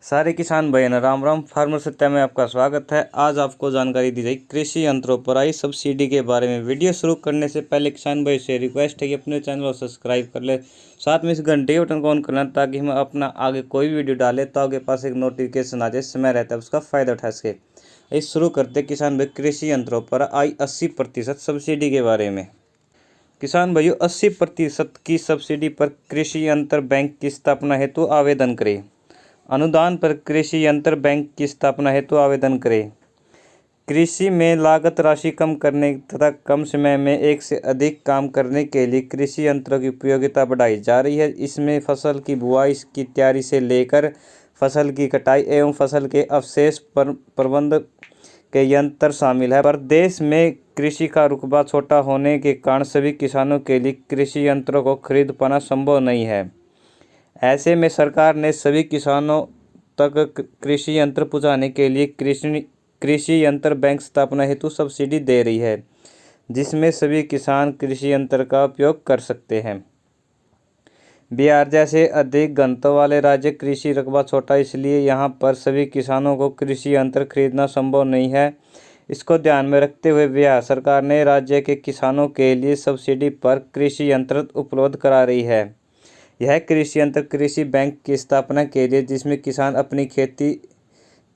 सारे किसान भाई न राम राम। फार्मर सत्या में आपका स्वागत है। आज आपको जानकारी दी जाएगी कृषि यंत्रों पर आई सब्सिडी के बारे में। वीडियो शुरू करने से पहले किसान भाई से रिक्वेस्ट है कि अपने चैनल को सब्सक्राइब कर ले, साथ में इस घंटे के बटन को ऑन करना ताकि हम अपना आगे कोई भी वीडियो डाले तो आगे पास एक नोटिफिकेशन आ जाए, समय रहता है उसका फ़ायदा उठा सके। इस शुरू करते किसान भाई कृषि यंत्रों पर आई 80% सब्सिडी के बारे में। किसान भाइयों, 80% की सब्सिडी पर कृषि यंत्र बैंक की स्थापना हेतु आवेदन करें। अनुदान पर कृषि यंत्र बैंक की स्थापना हेतु आवेदन करें। कृषि में लागत राशि कम करने तथा कम समय में एक से अधिक काम करने के लिए कृषि यंत्रों की उपयोगिता बढ़ाई जा रही है। इसमें फसल की बुआई की तैयारी से लेकर फसल की कटाई एवं फसल के अवशेष प्रबंध के यंत्र शामिल है। प्रदेश में कृषि का रुकबा छोटा होने के कारण सभी किसानों के लिए कृषि यंत्रों को खरीद पाना संभव नहीं है। ऐसे में सरकार ने सभी किसानों तक कृषि यंत्र पहुंचाने के लिए कृषि यंत्र बैंक स्थापना हेतु सब्सिडी दे रही है, जिसमें सभी किसान कृषि यंत्र का उपयोग कर सकते हैं। बिहार जैसे अधिक घनत्व वाले राज्य कृषि रकबा छोटा, इसलिए यहां पर सभी किसानों को कृषि यंत्र खरीदना संभव नहीं है। इसको ध्यान में रखते हुए बिहार सरकार ने राज्य के किसानों के लिए सब्सिडी पर कृषि यंत्र उपलब्ध करा रही है। यह कृषि यंत्र कृषि बैंक की स्थापना के लिए, जिसमें किसान अपनी खेती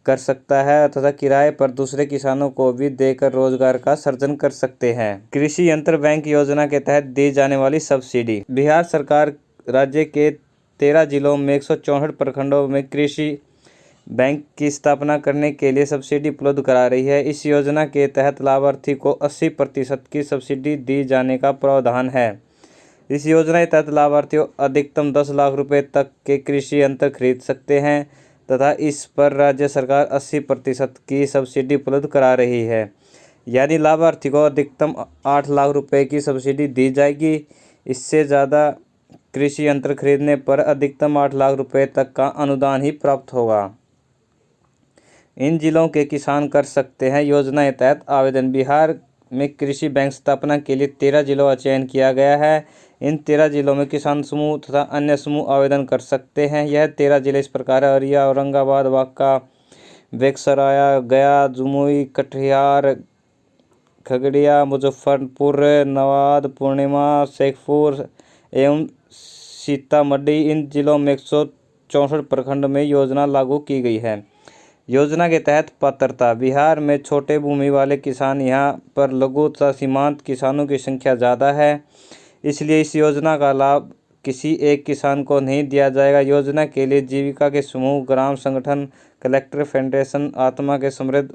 कर सकता है तथा किराए पर दूसरे किसानों को भी देकर रोजगार का सृजन कर सकते हैं। कृषि यंत्र बैंक योजना के तहत दी जाने वाली सब्सिडी। बिहार सरकार राज्य के 13 जिलों में 164 प्रखंडों में कृषि बैंक की स्थापना करने के लिए सब्सिडी उपलब्ध करा रही है। इस योजना के तहत लाभार्थी को 80% की सब्सिडी दी जाने का प्रावधान है। इस योजना के तहत लाभार्थी अधिकतम 10 लाख रुपए तक के कृषि यंत्र खरीद सकते हैं तथा इस पर राज्य सरकार 80% की सब्सिडी उपलब्ध करा रही है। यानी लाभार्थी को अधिकतम 8 लाख रुपए की सब्सिडी दी जाएगी। इससे ज़्यादा कृषि यंत्र खरीदने पर अधिकतम 8 लाख रुपए तक का अनुदान ही प्राप्त होगा। इन जिलों के किसान कर सकते हैं योजना के तहत आवेदन। बिहार में कृषि बैंक स्थापना के लिए 13 जिलों का चयन किया गया है। इन 13 जिलों में किसान समूह तथा अन्य समूह आवेदन कर सकते हैं। यह 13 जिले इस प्रकार है: अररिया, औरंगाबाद, बांका, बेगूसराय, गया, जमुई, कटिहार, खगड़िया, मुजफ्फरपुर, नवादा, पूर्णिया, शेखपुर एवं सीतामढ़ी। इन जिलों में 164 प्रखंड में योजना लागू की गई है। योजना के तहत पात्रता। बिहार में छोटे भूमि वाले किसान, यहाँ पर लघु तथा सीमांत किसानों की संख्या ज़्यादा है, इसलिए इस योजना का लाभ किसी एक किसान को नहीं दिया जाएगा। योजना के लिए जीविका के समूह, ग्राम संगठन, कलेक्टर फेडरेशन, आत्मा के समृद्ध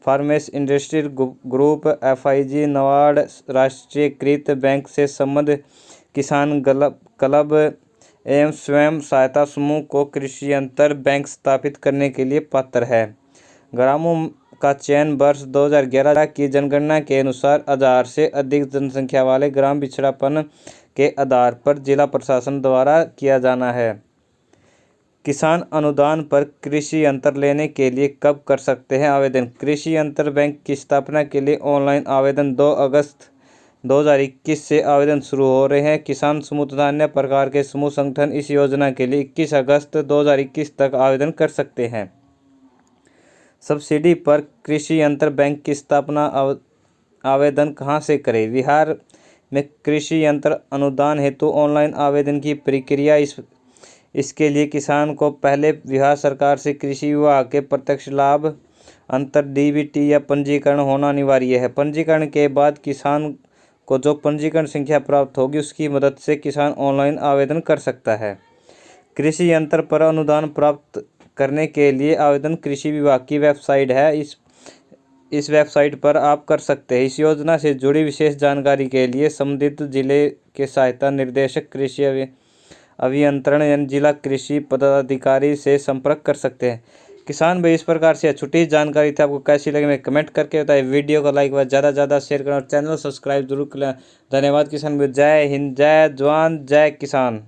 फार्मेस इंडस्ट्रियल ग्रुप, FIG, नाबार्ड, राष्ट्रीयकृत बैंक से संबद्ध किसान क्लब एवं स्वयं सहायता समूह को कृषि यंत्र बैंक स्थापित करने के लिए पात्र है। ग्रामों का चयन वर्ष 2011 की जनगणना के अनुसार 1000 से अधिक जनसंख्या वाले ग्राम पिछड़ापन के आधार पर जिला प्रशासन द्वारा किया जाना है। किसान अनुदान पर कृषि यंत्र लेने के लिए कब कर सकते हैं आवेदन? कृषि यंत्र बैंक की स्थापना के लिए ऑनलाइन आवेदन 2 अगस्त 2021 से आवेदन शुरू हो रहे हैं। किसान समूह तथा अन्य प्रकार के समूह संगठन इस योजना के लिए 21 अगस्त 2021 तक आवेदन कर सकते हैं। सब्सिडी पर कृषि यंत्र बैंक की स्थापना आवेदन कहां से करें? बिहार में कृषि यंत्र अनुदान हेतु ऑनलाइन आवेदन की प्रक्रिया। इसके लिए किसान को पहले बिहार सरकार से कृषि विभाग के प्रत्यक्ष लाभ अंतर DBT या पंजीकरण होना अनिवार्य है। पंजीकरण के बाद किसान को जो पंजीकरण संख्या प्राप्त होगी, उसकी मदद से किसान ऑनलाइन आवेदन कर सकता है। कृषि यंत्र पर अनुदान प्राप्त करने के लिए आवेदन कृषि विभाग की वेबसाइट है। इस वेबसाइट पर आप कर सकते हैं। इस योजना से जुड़ी विशेष जानकारी के लिए संबंधित जिले के सहायता निर्देशक कृषि अभियंत्रण यानी जिला कृषि पदाधिकारी से संपर्क कर सकते हैं। किसान भाई, इस प्रकार से छोटी जानकारी थी, आपको कैसी लगी मैं कमेंट करके बताएं। वीडियो को लाइक व ज़्यादा से ज़्यादा शेयर करें और चैनल सब्सक्राइब जरूर करें। धन्यवाद किसान भाई। जय हिंद, जय जवान, जय किसान।